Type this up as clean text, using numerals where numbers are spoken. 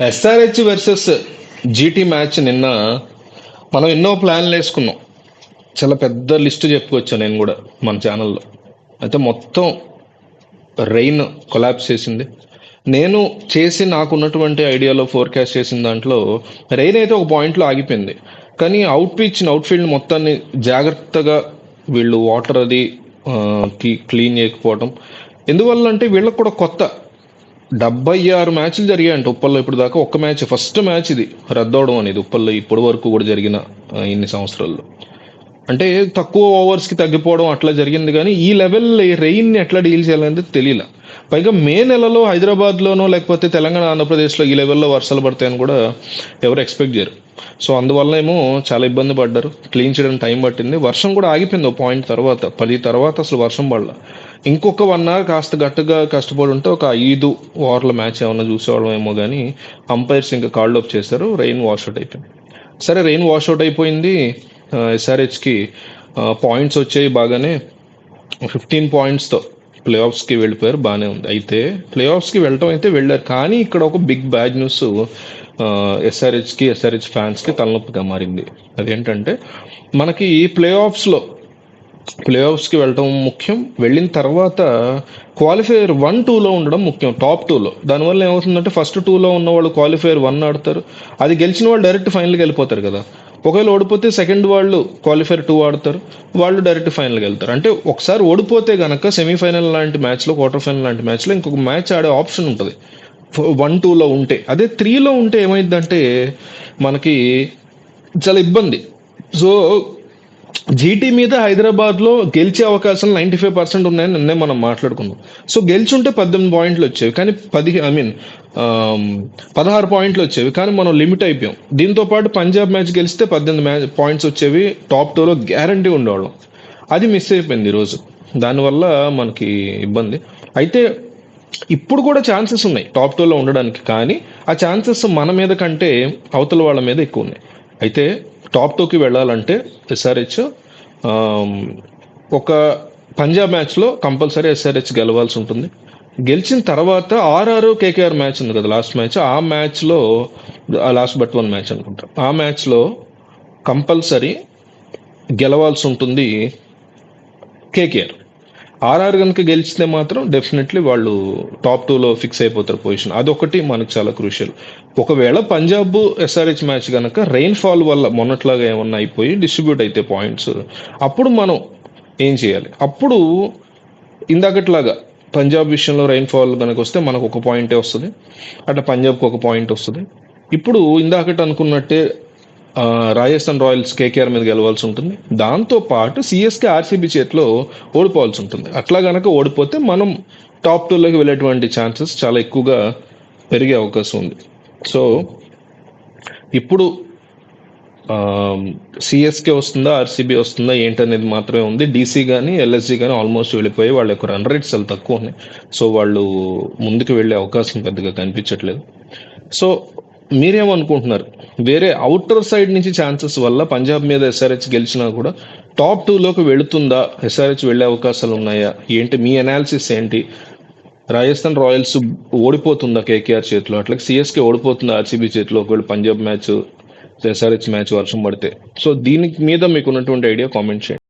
SRH versus GT match నిన్న మనం ఎన్నో ప్లాన్లు వేసుకున్నాం. చాలా పెద్ద లిస్ట్ చెప్పుకోవచ్చు నేను కూడా మన ఛానల్లో. అయితే మొత్తం రెయిన్ కొలాప్స్ చేసింది. నేను చేసి నాకున్నటువంటి ఐడియాలో ఫోర్కాస్ట్ చేసిన దాంట్లో రెయిన్ అయితే ఒక పాయింట్లో ఆగిపోయింది. కానీ అవుట్ ఫీల్డ్ మొత్తాన్ని జాగ్రత్తగా వీళ్ళు వాటర్ అది క్లీన్ చేయకపోవడం. ఎందువల్ల అంటే వీళ్ళకి కూడా కొత్త 76 మ్యాచ్లు జరిగాయంట ఉప్పల్లో ఇప్పుడు దాకా. ఒక్క మ్యాచ్, ఫస్ట్ మ్యాచ్ ఇది రద్దవడం అనేది ఉప్పల్లో ఇప్పటి వరకు కూడా జరిగిన ఇన్ని సంవత్సరాల్లో. అంటే తక్కువ ఓవర్స్కి తగ్గిపోవడం అట్లా జరిగింది, కానీ ఈ లెవెల్ రెయిన్ని ఎట్లా డీల్ చేయాలనేది తెలియలే. పైగా మే నెలలో హైదరాబాద్లోనో లేకపోతే తెలంగాణ ఆంధ్రప్రదేశ్లో ఈ లెవెల్లో వర్షాలు పడతాయని కూడా ఎవరు ఎక్స్పెక్ట్ చేయరు. సో అందువల్ల ఏమో చాలా ఇబ్బంది పడ్డారు. క్లీన్ చేయడానికి టైం పట్టింది. వర్షం కూడా ఆగిపోయింది ఒక పాయింట్ తర్వాత, 10 తర్వాత అసలు వర్షం పడలా. ఇంకొక 1 hour కాస్త గట్టిగా కష్టపడి ఉంటే ఒక 5 ఓవర్ల మ్యాచ్ ఏమన్నా చూసేవాళ్ళం ఏమో, కానీ అంపైర్స్ ఇంకా కాల్డ్ ఆఫ్ చేశారు. రెయిన్ వాష్అవుట్ అయిపోయింది. సరే, రెయిన్ వాష్అవుట్ అయిపోయింది. ఎస్ఆర్హెచ్కి పాయింట్స్ వచ్చాయి బాగానే. 15 పాయింట్స్తో ప్లే ఆఫ్స్కి వెళ్ళిపోయారు, బాగానే ఉంది. అయితే ప్లే ఆఫ్స్కి వెళ్ళటం అయితే వెళ్ళారు, కానీ ఇక్కడ ఒక బిగ్ బ్యాడ్ న్యూస్ ఎస్ఆర్హెచ్ ఫ్యాన్స్కి తలనొప్పిగా మారింది. అదేంటంటే మనకి ప్లే ఆఫ్స్కి వెళ్ళటం ముఖ్యం, వెళ్ళిన తర్వాత క్వాలిఫైయర్ 1, 2లో ఉండడం ముఖ్యం, టాప్ 2లో. దానివల్ల ఏమవుతుందంటే ఫస్ట్ 2లో ఉన్న వాళ్ళు క్వాలిఫైయర్ 1 ఆడతారు, అది గెలిచిన వాళ్ళు డైరెక్ట్ ఫైనల్కి వెళ్ళిపోతారు కదా. ఒకవేళ ఓడిపోతే సెకండ్ వాళ్ళు క్వాలిఫైర్ 2 ఆడతారు, వాళ్ళు డైరెక్ట్ ఫైనల్కి వెళ్తారు. అంటే ఒకసారి ఓడిపోతే కనుక సెమీఫైనల్ లాంటి మ్యాచ్లో, క్వార్టర్ ఫైనల్ లాంటి మ్యాచ్లో ఇంకొక మ్యాచ్ ఆడే ఆప్షన్ ఉంటుంది 1, 2లో ఉంటే. అదే 3లో ఉంటే ఏమైందంటే మనకి చాలా ఇబ్బంది. సో జీటీ మీద హైదరాబాద్లో గెలిచే అవకాశాలు 95% ఉన్నాయని నిన్నే మనం మాట్లాడుకున్నాం. సో గెలిచుంటే 18 పాయింట్లు వచ్చేవి, కానీ 16 పాయింట్లు వచ్చేవి, కానీ మనం లిమిట్ అయిపోయాం. దీంతో పాటు పంజాబ్ మ్యాచ్ గెలిస్తే 18 పాయింట్స్ వచ్చేవి, టాప్ 2లో గ్యారంటీ ఉండేవాళ్ళం. అది మిస్ అయిపోయింది ఈరోజు. దానివల్ల మనకి ఇబ్బంది. అయితే ఇప్పుడు కూడా ఛాన్సెస్ ఉన్నాయి టాప్ 2లో ఉండడానికి, కానీ ఆ ఛాన్సెస్ మన మీద కంటే అవతల వాళ్ళ మీద ఎక్కువ ఉన్నాయి. అయితే టాప్ 2కి వెళ్ళాలంటే ఎస్ఆర్హెచ్ ఒక పంజాబ్ మ్యాచ్లో కంపల్సరీ ఎస్ఆర్హెచ్ గెలవాల్సి ఉంటుంది. గెలిచిన తర్వాత ఆర్ఆర్ కేకేఆర్ మ్యాచ్ ఉంది కదా, లాస్ట్ మ్యాచ్. ఆ మ్యాచ్లో లాస్ట్ బట్ 1 మ్యాచ్ అనుకుంటా, ఆ మ్యాచ్లో కంపల్సరీ గెలవాల్సి ఉంటుంది కేకేఆర్. ఆర్ఆర్ కనుక గెలిచితే మాత్రం డెఫినెట్లీ వాళ్ళు టాప్ 2లో ఫిక్స్ అయిపోతారు పొజిషన్. అదొకటి మనకు చాలా క్రూషియల్. ఒకవేళ పంజాబ్ ఎస్ఆర్హెచ్ మ్యాచ్ కనుక రెయిన్ ఫాల్ వల్ల మొన్నట్లాగా ఏమన్నా అయిపోయి డిస్ట్రిబ్యూట్ అయితే పాయింట్స్, అప్పుడు మనం ఏం చేయాలి? అప్పుడు ఇందాకట్లాగా పంజాబ్ విషయంలో రెయిన్ ఫాల్ కనుక వస్తే మనకు 1 పాయింటే వస్తుంది, అట్లా పంజాబ్కి 1 పాయింట్ వస్తుంది. ఇప్పుడు ఇందాకట అనుకున్నట్టే రాజస్థాన్ రాయల్స్ కేకేఆర్ మీద గెలవాల్సి ఉంటుంది. దాంతోపాటు సిఎస్కే ఆర్సీబీ చేతిలో ఓడిపోవాల్సి ఉంటుంది. అట్లా కనుక ఓడిపోతే మనం టాప్ 2లోకి వెళ్ళేటువంటి ఛాన్సెస్ చాలా ఎక్కువగా పెరిగే అవకాశం ఉంది. సో ఇప్పుడు సిఎస్కే వస్తుందా, ఆర్సీబీ వస్తుందా ఏంటనేది మాత్రమే ఉంది. డీసీ కానీ ఎల్ఎస్జీ కానీ ఆల్మోస్ట్ వెళ్ళిపోయి వాళ్ళ యొక్క రన్ రేట్స్ చాలా తక్కువ ఉన్నాయి. సో వాళ్ళు ముందుకు వెళ్ళే అవకాశం పెద్దగా కనిపించట్లేదు. సో మీరేమనుకుంటున్నారు? వేరే అవుటర్ సైడ్ నుంచి ఛాన్సెస్ వల్ల పంజాబ్ మీద ఎస్ఆర్హెచ్ గెలిచినా కూడా టాప్ 2లోకి వెళుతుందా, ఎస్ఆర్హెచ్ వెళ్ళే అవకాశాలు ఉన్నాయా ఏంటి? మీ అనాలిసిస్ ఏంటి? రాజస్థాన్ రాయల్స్ ఓడిపోతుందా కేకేఆర్ చేతిలో, అట్లా సిఎస్కే ఓడిపోతుందా ఆర్సీబీ చేతిలో ఒకవేళ పంజాబ్ మ్యాచ్ ఎస్ఆర్హెచ్ మ్యాచ్ వర్షం పడితే? సో దీని మీద మీకు ఉన్నటువంటి ఐడియా కామెంట్ చేయండి.